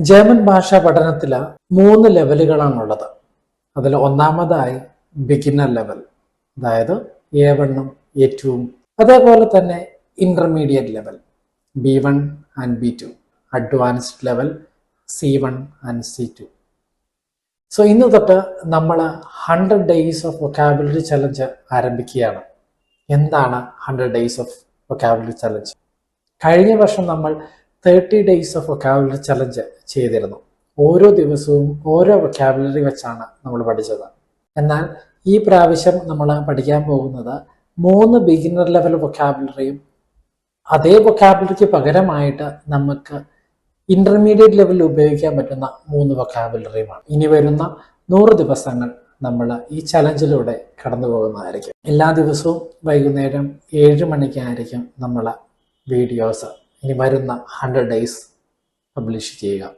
German ഭാഷാ പഠനത്തിൽ 3 ലെവലുകളാണുള്ളത്. അതിൽ ഒന്നാമതായി ബിഗിനർ ലെവൽ, അതായത് A1 A2, അതേപോലെ തന്നെ intermediate level B1 and B2, advanced level C1 and C2. So ഇന്ന് തൊട്ട് നമ്മൾ 100 ഡേയ്സ് ഓഫ് വൊക്കാബുലറി ചലഞ്ച് ആരംഭിക്കുകയാണ്. എന്താണ് 100 ഡേയ്സ് ഓഫ് വൊക്കാബുലറി ചലഞ്ച്? കഴിഞ്ഞ വർഷം നമ്മൾ 30 ഡേയ്സ് ഓഫ് വൊക്കാബുലറി ചലഞ്ച് ചെയ്തിരുന്നു. ഓരോ ദിവസവും ഓരോ വൊക്കാബുലറി വെച്ചാണ് നമ്മൾ പഠിച്ചത്. എന്നാൽ ഈ പ്രാവശ്യം നമ്മൾ പഠിക്കാൻ പോകുന്നത് 3 ബിഗിനർ ലെവൽ വൊക്കാബുലറിയും അതേ വൊക്കാബുലറിക്ക് പകരമായിട്ട് നമുക്ക് ഇന്റർമീഡിയറ്റ് ലെവലിൽ ഉപയോഗിക്കാൻ പറ്റുന്ന 3 വൊക്കാബുലറിയുമാണ്. ഇനി വരുന്ന 100 ദിവസങ്ങൾ നമ്മൾ ഈ ചലഞ്ചിലൂടെ കടന്നു പോകുന്നതായിരിക്കും. എല്ലാ ദിവസവും വൈകുന്നേരം 7 മണിക്കായിരിക്കും നമ്മൾ വീഡിയോസ് ഇനി വരുന്ന 100 ഡേയ്സ് പബ്ലിഷ് ചെയ്യുക.